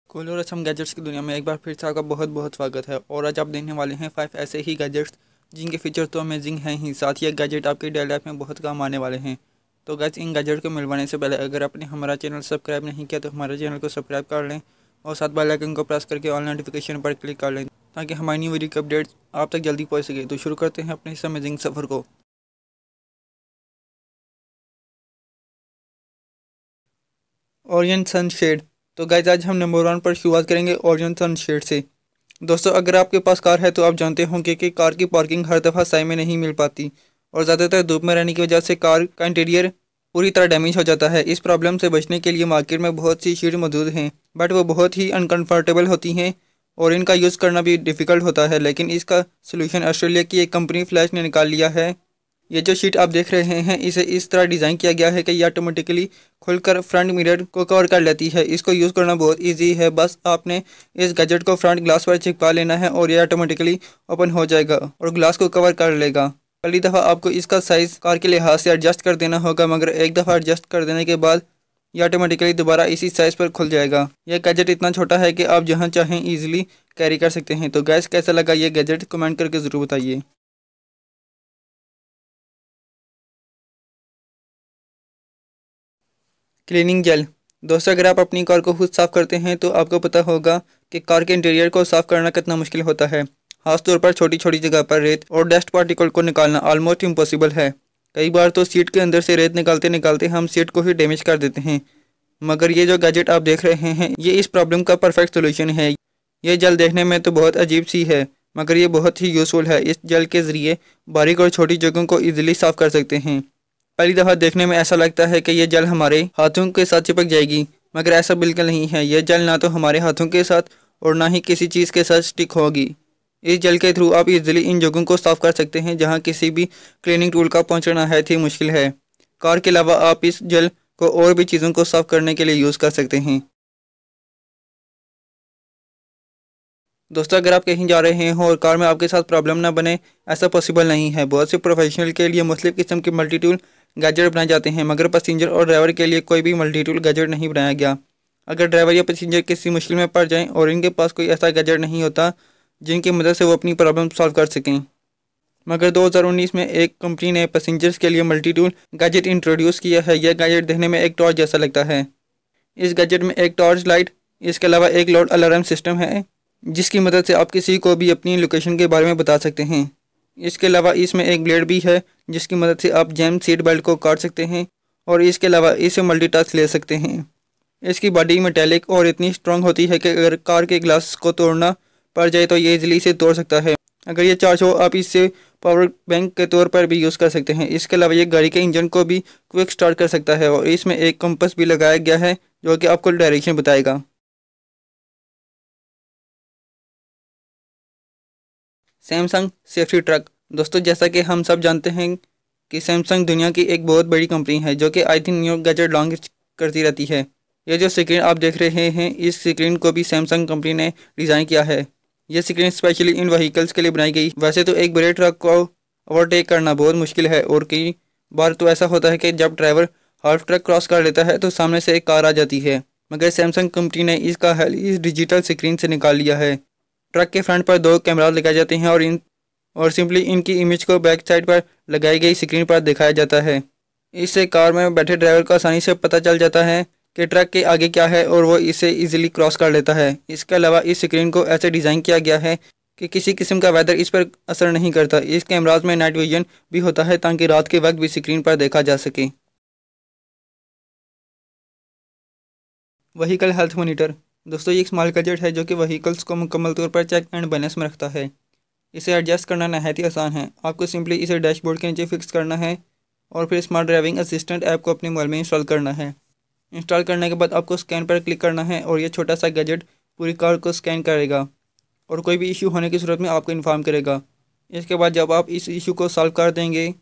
Cool और Assam gadgets की दुनिया में एक बार फिर से आपका बहुत बहुत स्वागत है। और आज आप देखने वाले हैं 5 ऐसे ही गैजेट्स जिनके फीचर तो अमेजिंग हैं ही, साथ ही ये गैजेट आपकी डेली लाइफ में बहुत काम आने वाले हैं। तो गैस इन गैजेट को मिलवाने से पहले अगर आपने हमारा चैनल सब्सक्राइब नहीं किया तो हमारे चैनल को सब्सक्राइब कर लें और साथ बेल आइकन को प्रेस करके ऑल नोटिफिकेशन पर क्लिक कर लें ताकि हमारी न्यू वीडियो की अपडेट्स आप तक जल्दी पहुँच सके। तो शुरू करते हैं अपने इस अमेजिंग सफ़र को। Orion sunshade. तो गाइस आज हम नंबर 1 पर शुरुआत करेंगे ओरियन सनशेड से। दोस्तों अगर आपके पास कार है तो आप जानते होंगे कि कार की पार्किंग हर दफ़ा सही में नहीं मिल पाती और ज़्यादातर धूप में रहने की वजह से कार का इंटीरियर पूरी तरह डैमेज हो जाता है। इस प्रॉब्लम से बचने के लिए मार्केट में बहुत सी शीट मौजूद हैं, बट वो बहुत ही अनकंफर्टेबल होती हैं और इनका यूज़ करना भी डिफ़िकल्ट होता है। लेकिन इसका सोल्यूशन ऑस्ट्रेलिया की एक कंपनी फ्लैश ने निकाल लिया है। ये जो शीट आप देख रहे हैं इसे इस तरह डिज़ाइन किया गया है कि ये ऑटोमेटिकली खुलकर फ्रंट मिरर को कवर कर लेती है। इसको यूज़ करना बहुत इजी है, बस आपने इस गैजेट को फ्रंट ग्लास पर चिपका लेना है और ये ऑटोमेटिकली ओपन हो जाएगा और ग्लास को कवर कर लेगा। पहली दफ़ा आपको इसका साइज़ कार के लिहाज से एडजस्ट कर देना होगा, मगर एक दफ़ा एडजस्ट कर देने के बाद ये ऑटोमेटिकली दोबारा इसी साइज़ पर खुल जाएगा। यह गैजेट इतना छोटा है कि आप जहाँ चाहें ईजिली कैरी कर सकते हैं। तो गैस कैसा लगा ये गैजेट कमेंट करके ज़रूर बताइए। Cleaning gel. दोस्तों अगर आप अपनी कार को खुद साफ़ करते हैं तो आपको पता होगा कि कार के इंटीरियर को साफ़ करना कितना मुश्किल होता है। खासतौर पर छोटी छोटी जगह पर रेत और डस्ट पार्टिकल को निकालना ऑलमोस्ट इम्पॉसिबल है। कई बार तो सीट के अंदर से रेत निकालते निकालते हम सीट को ही डैमेज कर देते हैं, मगर ये जो गैजेट आप देख रहे हैं ये इस प्रॉब्लम का परफेक्ट सोल्यूशन है। ये जेल देखने में तो बहुत अजीब सी है, मगर ये बहुत ही यूज़फुल है। इस जेल के ज़रिए बारीक और छोटी जगहों को ईजिली साफ़ कर सकते हैं। पहली दफ़ा देखने में ऐसा लगता है कि ये जेल हमारे हाथों के साथ चिपक जाएगी, मगर ऐसा बिल्कुल नहीं है। ये जेल ना तो हमारे हाथों के साथ और ना ही किसी चीज़ के साथ स्टिक होगी। इस जेल के थ्रू आप इजीली इन जगहों को साफ़ कर सकते हैं जहां किसी भी क्लीनिंग टूल का पहुंचना है थी मुश्किल है। कार के अलावा आप इस जेल को और भी चीज़ों को साफ़ करने के लिए यूज़ कर सकते हैं। दोस्तों अगर आप कहीं जा रहे हों और कार में आपके साथ प्रॉब्लम ना बने, ऐसा पॉसिबल नहीं है। बहुत से प्रोफेशनल के लिए मुख्तलिफ किस्म के मल्टी टूल गैजेट बनाए जाते हैं, मगर पैसेंजर और ड्राइवर के लिए कोई भी मल्टी टूल गैजेट नहीं बनाया गया। अगर ड्राइवर या पैसेंजर किसी मुश्किल में पड़ जाएं और इनके पास कोई ऐसा गैजेट नहीं होता जिनकी मदद से वो अपनी प्रॉब्लम सॉल्व कर सकें, मगर 2019 में एक कंपनी ने पैसेंजर्स के लिए मल्टी टूल गैजेट इंट्रोड्यूस किया है। यह गैजेट देखने में एक टॉर्च जैसा लगता है। इस गैजेट में एक टॉर्च लाइट, इसके अलावा एक लोड अलार्म सिस्टम है जिसकी मदद से आप किसी को भी अपनी लोकेशन के बारे में बता सकते हैं। इसके अलावा इसमें एक ब्लेड भी है जिसकी मदद से आप जैम सीट बेल्ट को काट सकते हैं और इसके अलावा इसे मल्टीटास्क ले सकते हैं। इसकी बॉडी मेटेलिक और इतनी स्ट्रांग होती है कि अगर कार के ग्लास को तोड़ना पड़ जाए तो ये इजीली इसे तोड़ सकता है। अगर ये चार्ज हो आप इससे पावर बैंक के तौर पर भी यूज़ कर सकते हैं। इसके अलावा ये गाड़ी के इंजन को भी क्विक स्टार्ट कर सकता है और इसमें एक कंपास भी लगाया गया है जो कि आपको डायरेक्शन बताएगा। Samsung safety truck. दोस्तों जैसा कि हम सब जानते हैं कि सैमसंग दुनिया की एक बहुत बड़ी कंपनी है जो कि I think new gadget launch करती रहती है। ये जो स्क्रीन आप देख रहे हैं इस स्क्रीन को भी सैमसंग कंपनी ने डिज़ाइन किया है। ये स्क्रीन स्पेशली इन व्हीकल्स के लिए बनाई गई। वैसे तो एक बड़े ट्रक को ओवरटेक करना बहुत मुश्किल है और कई बार तो ऐसा होता है कि जब ड्राइवर हाफ ट्रक क्रॉस कर लेता है तो सामने से एक कार आ जाती है, मगर सैमसंग कंपनी ने इसका हल इस डिजिटल स्क्रीन से निकाल लिया है। ट्रक के फ्रंट पर 2 कैमरा लगाए जाते हैं और सिंपली इनकी इमेज को बैक साइड पर लगाई गई स्क्रीन पर दिखाया जाता है। इससे कार में बैठे ड्राइवर को आसानी से पता चल जाता है कि ट्रक के आगे क्या है और वो इसे इजीली क्रॉस कर लेता है। इसके अलावा इस स्क्रीन को ऐसे डिज़ाइन किया गया है कि किसी किस्म का वेदर इस पर असर नहीं करता। इस कैमराज में नाइट विजन भी होता है ताकि रात के वक्त भी स्क्रीन पर देखा जा सके। Vehicle health monitor. दोस्तों ये एक स्मॉल गैजेट है जो कि व्हीकल्स को मुकम्मल तौर पर चेक एंड बैलेंस में रखता है। इसे एडजस्ट करना नहायत ही आसान है। आपको सिंपली इसे डैशबोर्ड के नीचे फिक्स करना है और फिर स्मार्ट ड्राइविंग असिस्टेंट ऐप को अपने मोबाइल में इंस्टॉल करना है। इंस्टॉल करने के बाद आपको स्कैन पर क्लिक करना है और यह छोटा सा गैजेट पूरी कार को स्कैन करेगा और कोई भी इशू होने की सूरत में आपको इन्फॉर्म करेगा। इसके बाद जब आप इस इशू को सॉल्व कर देंगे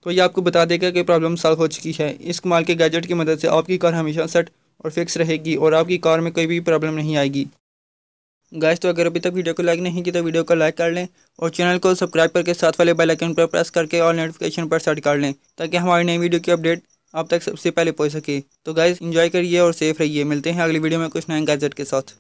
तो ये आपको बता देगा कि प्रॉब्लम सॉल्व हो चुकी है। इस कमाल के गैजेट की मदद से आपकी कार हमेशा सेट और फिक्स रहेगी और आपकी कार में कोई भी प्रॉब्लम नहीं आएगी। गाइस तो अगर अभी तक वीडियो को लाइक नहीं की तो वीडियो को लाइक कर लें और चैनल को सब्सक्राइब करके साथ वाले बेल आइकन पर प्रेस करके ऑल नोटिफिकेशन पर सेट कर लें ताकि हमारी नई वीडियो की अपडेट आप तक सबसे पहले पहुंच सके। तो गाइस एंजॉय करिए और सेफ रहिए। मिलते हैं अगली वीडियो में कुछ नए गैजेट के साथ।